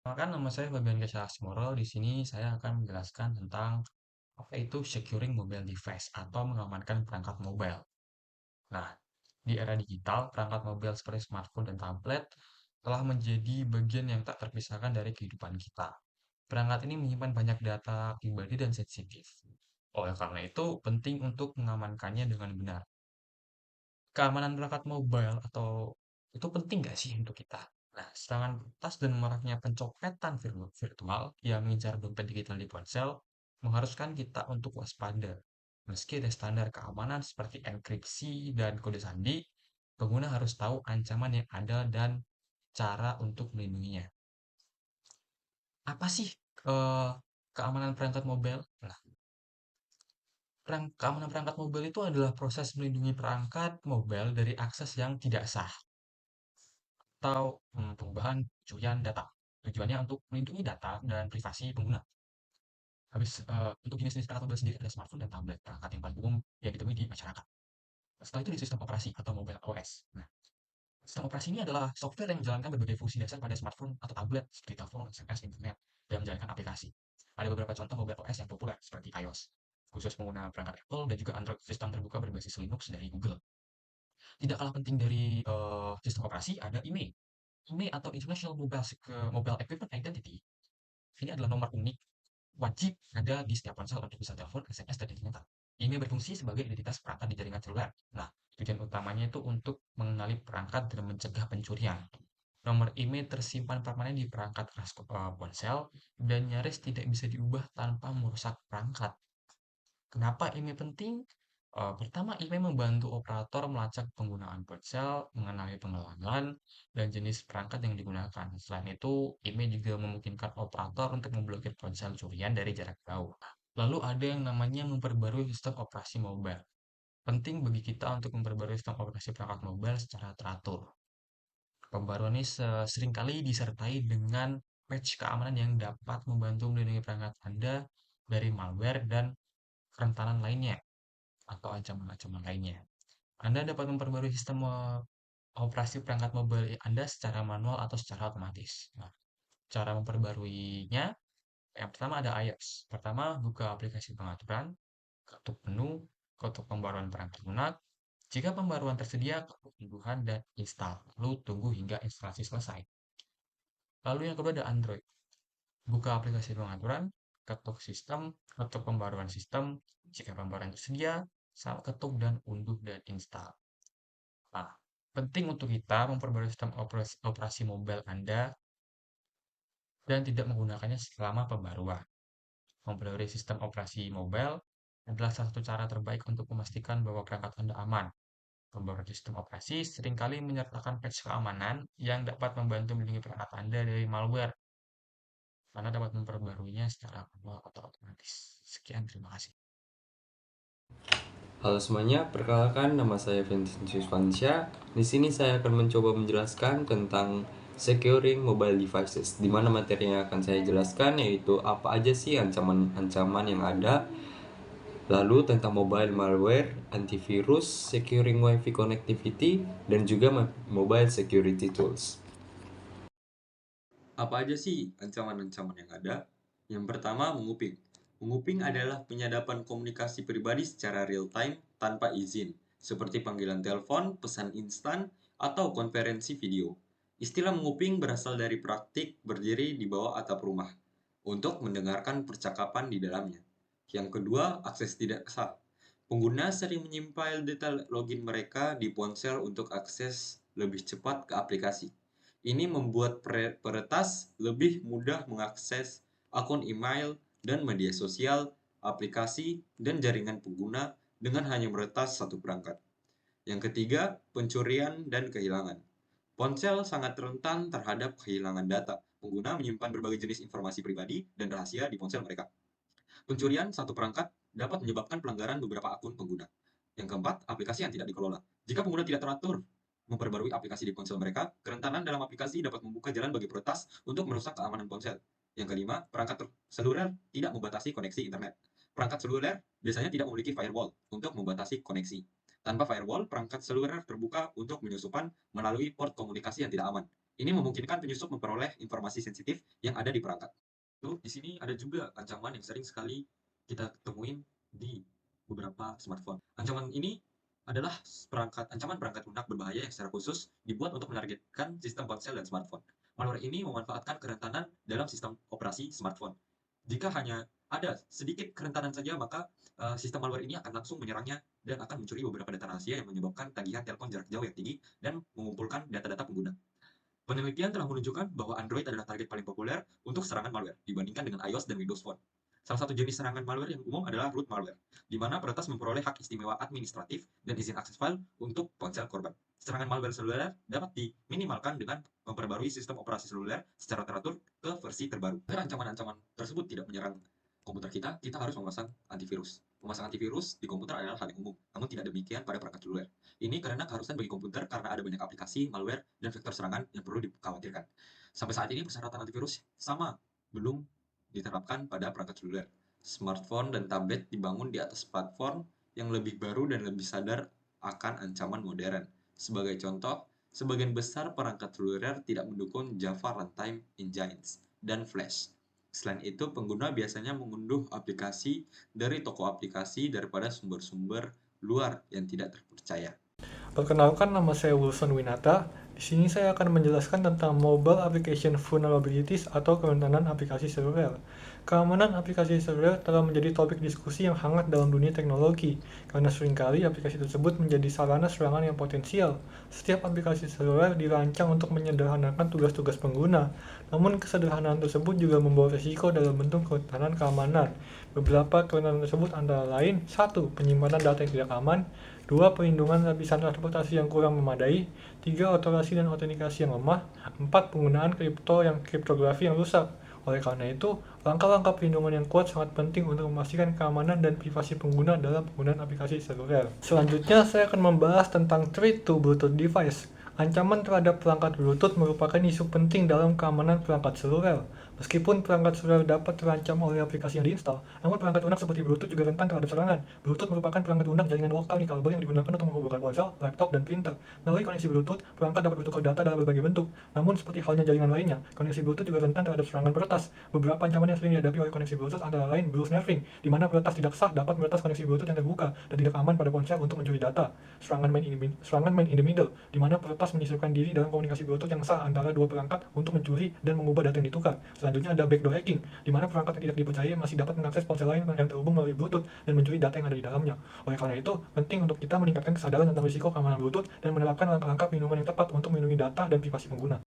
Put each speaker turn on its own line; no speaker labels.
Perkenalkan, nama saya Fabian Kesha Asmoro. Di sini saya akan menjelaskan tentang apa itu securing mobile device atau mengamankan perangkat mobile. Nah, di era digital, perangkat mobile seperti smartphone dan tablet telah menjadi bagian yang tak terpisahkan dari kehidupan kita. Perangkat ini menyimpan banyak data pribadi dan sensitif. Oleh karena itu, penting untuk mengamankannya dengan benar. Keamanan perangkat mobile atau itu penting nggak sih untuk kita? Nah, serangan tas dan maraknya pencopetan virtual yang mengincar dompet digital di ponsel mengharuskan kita untuk waspada. Meski ada standar keamanan seperti enkripsi dan kode sandi, pengguna harus tahu ancaman yang ada dan cara untuk melindunginya. Apa sih eh, keamanan perangkat mobile? Nah, keamanan perangkat mobile itu adalah proses melindungi perangkat mobile dari akses yang tidak sah atau perubahan pencurian data. Tujuannya untuk melindungi data dan privasi pengguna. Untuk jenis-jenis perangkat mobile sendiri ada smartphone dan tablet, perangkat yang paling umum yang ditemui di masyarakat. Setelah itu di sistem operasi atau mobile OS. Nah, sistem operasi ini adalah software yang menjalankan berbagai fungsi dasar pada smartphone atau tablet seperti telepon, SMS, internet, dan menjalankan aplikasi. Ada beberapa contoh mobile OS yang populer seperti iOS, khusus pengguna perangkat Apple dan juga Android sistem terbuka berbasis Linux dari Google. Tidak kalah penting dari sistem operasi ada IMEI. IMEI atau International Mobile Equipment Identity. Ini adalah nomor unik wajib ada di setiap ponsel untuk bisa telepon, SMS, dan internet. IMEI berfungsi sebagai identitas perangkat di jaringan seluler. Nah, tujuan utamanya itu untuk mengenali perangkat dan mencegah pencurian. Nomor IMEI tersimpan permanen di perangkat keras ponsel dan nyaris tidak bisa diubah tanpa merusak perangkat. Kenapa IMEI penting? Pertama, IMEI membantu operator melacak penggunaan ponsel, mengenali pengelalan, dan jenis perangkat yang digunakan. Selain itu, IMEI juga memungkinkan operator untuk memblokir ponsel curian dari jarak jauh. Lalu ada yang namanya memperbarui sistem operasi mobile. Penting bagi kita untuk memperbarui sistem operasi perangkat mobile secara teratur. Pembaruan ini seringkali disertai dengan patch keamanan yang dapat membantu melindungi perangkat Anda dari malware dan kerentanan lainnya atau ancaman-ancaman lainnya. Anda dapat memperbarui sistem operasi perangkat mobile Anda secara manual atau secara otomatis. Nah, cara memperbaruinya, yang pertama ada iOS. Pertama, buka aplikasi pengaturan, ketuk menu, ketuk pembaruan perangkat lunak. Jika pembaruan tersedia, ketuk unduhan dan install. Lalu tunggu hingga instalasi selesai. Lalu yang kedua ada Android. Buka aplikasi pengaturan, ketuk sistem, ketuk pembaruan sistem. Jika pembaruan tersedia, ketuk dan unduh dan install. Nah, penting untuk kita memperbarui sistem operasi mobile Anda dan tidak menggunakannya selama pembaruan. Memperbarui sistem operasi mobile adalah salah satu cara terbaik untuk memastikan bahwa perangkat Anda aman. Pembaruan sistem operasi seringkali menyertakan patch keamanan yang dapat membantu melindungi perangkat Anda dari malware. Anda dapat memperbaruinya secara manual atau otomatis. Sekian, terima kasih.
Halo semuanya, perkenalkan nama saya Vincentius Vansya. Di sini saya akan mencoba menjelaskan tentang securing mobile devices, di mana materi yang akan saya jelaskan yaitu apa aja sih ancaman-ancaman yang ada, lalu tentang mobile malware, antivirus, securing WiFi connectivity, dan juga mobile security tools. Apa aja sih ancaman-ancaman yang ada? Yang pertama, menguping. Menguping adalah penyadapan komunikasi pribadi secara real-time tanpa izin, seperti panggilan telepon, pesan instan, atau konferensi video. Istilah menguping berasal dari praktik berdiri di bawah atap rumah untuk mendengarkan percakapan di dalamnya. Yang kedua, akses tidak sah. Pengguna sering menyimpan detail login mereka di ponsel untuk akses lebih cepat ke aplikasi. Ini membuat peretas lebih mudah mengakses akun email dan media sosial, aplikasi, dan jaringan pengguna dengan hanya meretas satu perangkat. Yang ketiga, pencurian dan kehilangan. Ponsel sangat rentan terhadap kehilangan data. Pengguna menyimpan berbagai jenis informasi pribadi dan rahasia di ponsel mereka. Pencurian satu perangkat dapat menyebabkan pelanggaran beberapa akun pengguna. Yang keempat, aplikasi yang tidak dikelola. Jika pengguna tidak teratur memperbarui aplikasi di ponsel mereka, kerentanan dalam aplikasi dapat membuka jalan bagi peretas untuk merusak keamanan ponsel. Yang kelima, perangkat seluler tidak membatasi koneksi internet. Perangkat seluler biasanya tidak memiliki firewall untuk membatasi koneksi. Tanpa firewall, perangkat seluler terbuka untuk penyusupan melalui port komunikasi yang tidak aman. Ini memungkinkan penyusup memperoleh informasi sensitif yang ada di perangkat. Lalu di sini ada juga ancaman yang sering sekali kita temuin di beberapa smartphone. Ancaman ini adalah ancaman perangkat lunak berbahaya yang secara khusus dibuat untuk menargetkan sistem ponsel dan smartphone. Malware ini memanfaatkan kerentanan dalam sistem operasi smartphone. Jika hanya ada sedikit kerentanan saja, maka sistem malware ini akan langsung menyerangnya dan akan mencuri beberapa data rahasia yang menyebabkan tagihan telepon jarak jauh yang tinggi dan mengumpulkan data-data pengguna. Penelitian telah menunjukkan bahwa Android adalah target paling populer untuk serangan malware dibandingkan dengan iOS dan Windows Phone. Salah satu jenis serangan malware yang umum adalah root malware, di mana peretas memperoleh hak istimewa administratif dan izin akses file untuk ponsel korban. Serangan malware seluler dapat diminimalkan dengan memperbarui sistem operasi seluler secara teratur ke versi terbaru. Agar ancaman-ancaman tersebut tidak menyerang komputer kita harus memasang antivirus. Memasang antivirus di komputer adalah hal yang umum, namun tidak demikian pada perangkat seluler. Ini karena keharusan bagi komputer karena ada banyak aplikasi, malware, dan vektor serangan yang perlu dikhawatirkan. Sampai saat ini persyaratan antivirus sama belum diterapkan pada perangkat seluler. Smartphone dan tablet dibangun di atas platform yang lebih baru dan lebih sadar akan ancaman modern. Sebagai contoh, sebagian besar perangkat seluler tidak mendukung Java Runtime Engines dan Flash. Selain itu, pengguna biasanya mengunduh aplikasi dari toko aplikasi daripada sumber-sumber luar yang tidak terpercaya.
Perkenalkan, nama saya Wilson Winata. Di sini saya akan menjelaskan tentang Mobile Application Vulnerabilities atau kerentanan aplikasi seluler. Keamanan aplikasi seluler telah menjadi topik diskusi yang hangat dalam dunia teknologi, karena seringkali aplikasi tersebut menjadi sarana serangan yang potensial. Setiap aplikasi seluler dirancang untuk menyederhanakan tugas-tugas pengguna, namun kesederhanaan tersebut juga membawa risiko dalam bentuk kerentanan keamanan. Beberapa kerentanan tersebut antara lain: 1. Penyimpanan data yang tidak aman. 2. Perlindungan lapisan transportasi yang kurang memadai. 3. Otorasi dan autentikasi yang lemah. 4. Penggunaan kriptografi yang rusak. Oleh karena itu, langkah-langkah perlindungan yang kuat sangat penting untuk memastikan keamanan dan privasi pengguna dalam penggunaan aplikasi seluler. Selanjutnya, saya akan membahas tentang threat to Bluetooth device. Ancaman terhadap perangkat Bluetooth merupakan isu penting dalam keamanan perangkat seluler. Meskipun perangkat seluler dapat terancam oleh aplikasi yang diinstal, namun perangkat lunak seperti Bluetooth juga rentan terhadap serangan. Bluetooth merupakan perangkat lunak jaringan lokal nirkabel yang digunakan untuk menghubungkan ponsel, laptop, dan printer. Melalui koneksi Bluetooth, perangkat dapat bertukar data dalam berbagai bentuk. Namun, seperti halnya jaringan lainnya, koneksi Bluetooth juga rentan terhadap serangan peretas. Beberapa ancaman yang sering dihadapi oleh koneksi Bluetooth antara lain BlueSnaffing, di mana peretas tidak sah dapat meretas koneksi Bluetooth yang terbuka dan tidak aman pada ponsel untuk mencuri data. Serangan man in the middle, di mana peretas menyisipkan diri dalam komunikasi Bluetooth yang sah antara dua perangkat untuk mencuri dan mengubah data yang ditukar. Selanjutnya ada backdoor hacking, di mana perangkat yang tidak dipercaya masih dapat mengakses ponsel lain yang terhubung melalui Bluetooth dan mencuri data yang ada di dalamnya. Oleh karena itu, penting untuk kita meningkatkan kesadaran tentang risiko keamanan Bluetooth dan menerapkan langkah-langkah perlindungan yang tepat untuk melindungi data dan privasi pengguna.